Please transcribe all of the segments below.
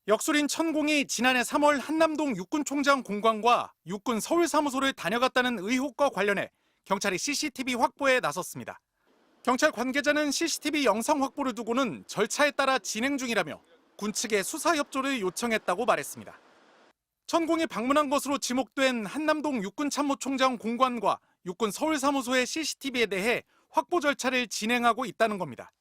역술인 천공이 지난해 3월 한남동 육군총장 공관과 육군 서울사무소를 다녀갔다는 의혹과 관련해 경찰이 CCTV 확보에 나섰습니다. 경찰 관계자는 CCTV 영상 확보를 두고는 절차에 따라 진행 중이라며 군 측에 수사 협조를 요청했다고 말했습니다. 천공이 방문한 것으로 지목된 한남동 육군참모총장 공관과 육군 서울사무소의 CCTV에 대해 확보 절차를 진행하고 있다는 겁니다.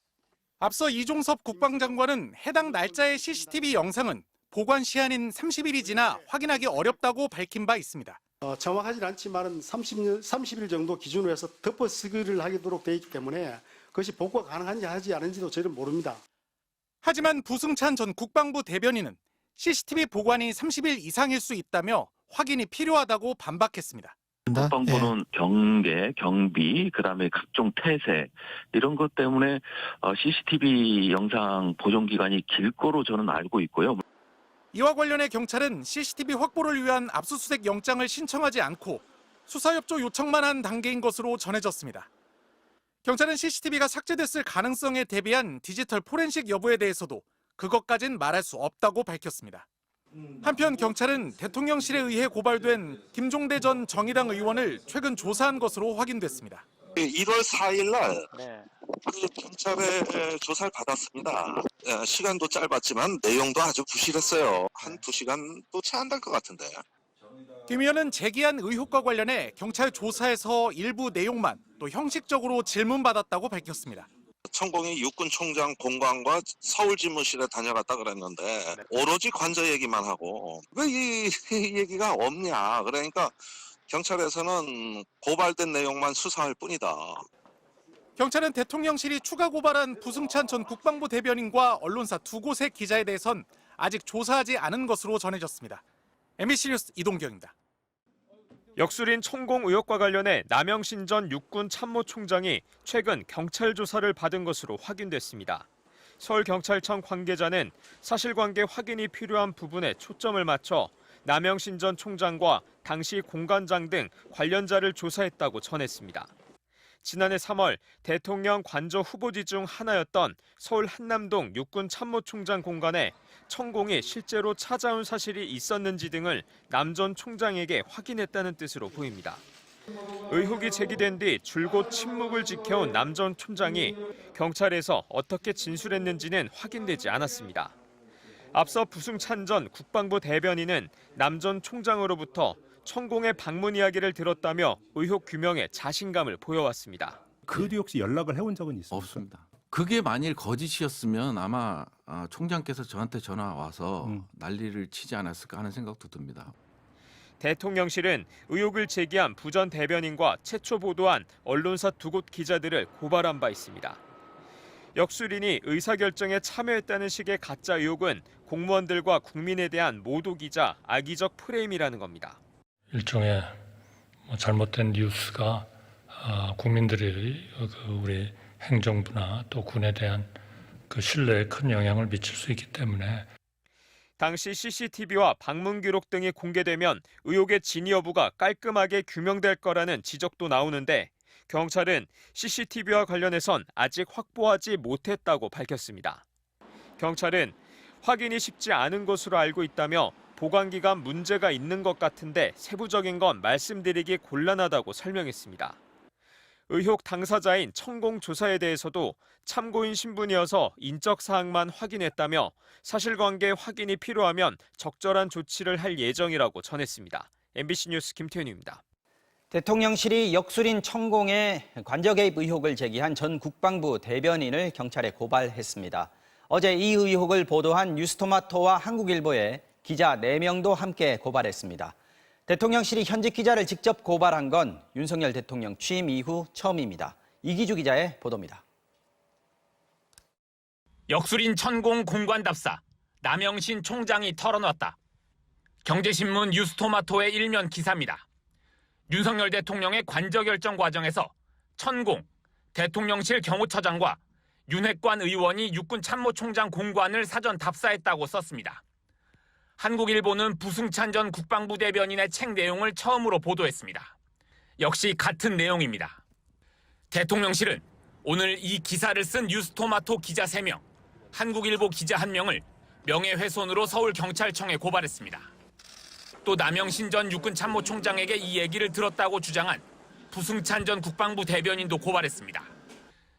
앞서 이종섭 국방장관은 해당 날짜의 CCTV 영상은 보관 시한인 30일이 지나 확인하기 어렵다고 밝힌 바 있습니다. 정확하진 않지만 30일 정도 기준으로 해서 덮어쓰기를 하도록 되어 있기 때문에 그것이 복구가 가능한지 하지 않은지도 저희는 모릅니다. 하지만 부승찬 전 국방부 대변인은 CCTV 보관이 30일 이상일 수 있다며 확인이 필요하다고 반박했습니다. 국방부는 경계, 경비, 그다음에 각종 태세 이런 것 때문에 CCTV 영상 보존 기간이 길 거로 저는 알고 있고요. 이와 관련해 경찰은 CCTV 확보를 위한 압수수색 영장을 신청하지 않고 수사 협조 요청만 한 단계인 것으로 전해졌습니다. 경찰은 CCTV가 삭제됐을 가능성에 대비한 디지털 포렌식 여부에 대해서도 그것까진 말할 수 없다고 밝혔습니다. 한편 경찰은 대통령실에 의해 고발된 김종대 전 정의당 의원을 최근 조사한 것으로 확인됐습니다. 1월 4일 날 경찰에 조사를 받았습니다. 시간도 짧았지만 내용도 아주 부실했어요. 한 2시간도 채 안 될 것 같은데. 김 의원은 제기한 의혹과 관련해 경찰 조사에서 일부 내용만 또 형식적으로 질문받았다고 밝혔습니다. 천공이 육군총장 공관과 서울지무실에 다녀갔다 그랬는데 오로지 관저 얘기만 하고 왜 이 얘기가 없냐. 그러니까 경찰에서는 고발된 내용만 수사할 뿐이다. 경찰은 대통령실이 추가 고발한 부승찬 전 국방부 대변인과 언론사 두 곳의 기자에 대해선 아직 조사하지 않은 것으로 전해졌습니다. MBC 뉴스 이동경입니다. 역술인 천공 의혹과 관련해 남영신 전 육군 참모총장이 최근 경찰 조사를 받은 것으로 확인됐습니다. 서울경찰청 관계자는 사실관계 확인이 필요한 부분에 초점을 맞춰 남영신 전 총장과 당시 공관장 등 관련자를 조사했다고 전했습니다. 지난해 3월 대통령 관저 후보지 중 하나였던 서울 한남동 육군 참모총장 공관에 천공이 실제로 찾아온 사실이 있었는지 등을 남 전 총장에게 확인했다는 뜻으로 보입니다. 의혹이 제기된 뒤 줄곧 침묵을 지켜온 남 전 총장이 경찰에서 어떻게 진술했는지는 확인되지 않았습니다. 앞서 부승찬 전 국방부 대변인은 남 전 총장으로부터 천공의 방문 이야기를 들었다며 의혹 규명에 자신감을 보여왔습니다. 그 뒤 혹시 연락을 해온 적은 있습니까? 없습니다. 그게 만일 거짓이었으면 아마 총장께서 저한테 전화 와서 난리를 치지 않았을까 하는 생각도 듭니다. 대통령실은 의혹을 제기한 부 전 대변인과 최초 보도한 언론사 두 곳 기자들을 고발한 바 있습니다. 역술인이 의사결정에 참여했다는 식의 가짜 의혹은 공무원들과 국민에 대한 모독이자 악의적 프레임이라는 겁니다. 일종의 잘못된 뉴스가 국민들이 우리 행정부나 또 군에 대한 그 신뢰에 큰 영향을 미칠 수 있기 때문에 당시 CCTV와 방문 기록 등이 공개되면 의혹의 진위 여부가 깔끔하게 규명될 거라는 지적도 나오는데 경찰은 CCTV와 관련해선 아직 확보하지 못했다고 밝혔습니다. 경찰은 확인이 쉽지 않은 것으로 알고 있다며 보관기간 문제가 있는 것 같은데 세부적인 건 말씀드리기 곤란하다고 설명했습니다. 의혹 당사자인 천공 조사에 대해서도 참고인 신분이어서 인적 사항만 확인했다며 사실관계 확인이 필요하면 적절한 조치를 할 예정이라고 전했습니다. MBC 뉴스 김태현입니다. 대통령실이 역술인 천공의 관저 개입 의혹을 제기한 전 국방부 대변인을 경찰에 고발했습니다. 어제 이 의혹을 보도한 뉴스토마토와 한국일보에 기자 4명도 함께 고발했습니다. 대통령실이 현직 기자를 직접 고발한 건 윤석열 대통령 취임 이후 처음입니다. 이기주 기자의 보도입니다. 역술인 천공 공관답사, 남영신 총장이 털어놨다. 경제신문 뉴스토마토의 일면 기사입니다. 윤석열 대통령의 관저 결정 과정에서 천공, 대통령실 경호처장과 윤핵관 의원이 육군 참모총장 공관을 사전 답사했다고 썼습니다. 한국일보는 부승찬 전 국방부 대변인의 책 내용을 처음으로 보도했습니다. 역시 같은 내용입니다. 대통령실은 오늘 이 기사를 쓴 뉴스토마토 기자 3명, 한국일보 기자 1명을 명예훼손으로 서울경찰청에 고발했습니다. 또 남영신 전 육군 참모총장에게 이 얘기를 들었다고 주장한 부승찬 전 국방부 대변인도 고발했습니다.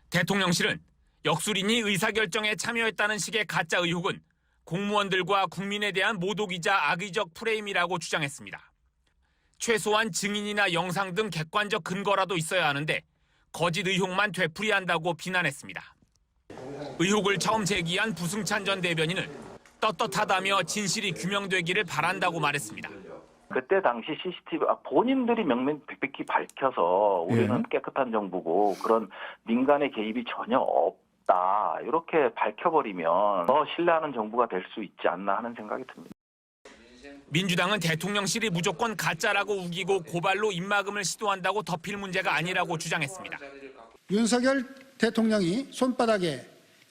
대통령실은 역술인이 의사결정에 참여했다는 식의 가짜 의혹은 공무원들과 국민에 대한 모독이자 악의적 프레임이라고 주장했습니다. 최소한 증인이나 영상 등 객관적 근거라도 있어야 하는데 거짓 의혹만 되풀이한다고 비난했습니다. 의혹을 처음 제기한 부승찬 전 대변인은 떳떳하다며 진실이 규명되기를 바란다고 말했습니다. 그때 당시 CCTV 본인들이 명명백백히 밝혀서 우리는 깨끗한 정부고 그런 민간의 개입이 전혀 없다 이렇게 밝혀버리면 더 신뢰하는 정부가 될 수 있지 않나 하는 생각이 듭니다. 민주당은 대통령실이 무조건 가짜라고 우기고 고발로 입막음을 시도한다고 덮일 문제가 아니라고 주장했습니다. 윤석열 대통령이 손바닥에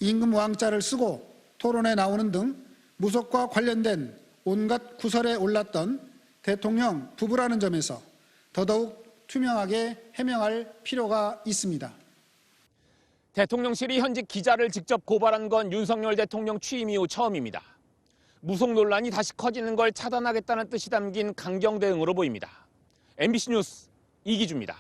임금 왕자를 쓰고 토론에 나오는 등 무속과 관련된 온갖 구설에 올랐던 대통령 부부라는 점에서 더더욱 투명하게 해명할 필요가 있습니다. 대통령실이 현직 기자를 직접 고발한 건 윤석열 대통령 취임 이후 처음입니다. 무속 논란이 다시 커지는 걸 차단하겠다는 뜻이 담긴 강경 대응으로 보입니다. MBC 뉴스 이기주입니다.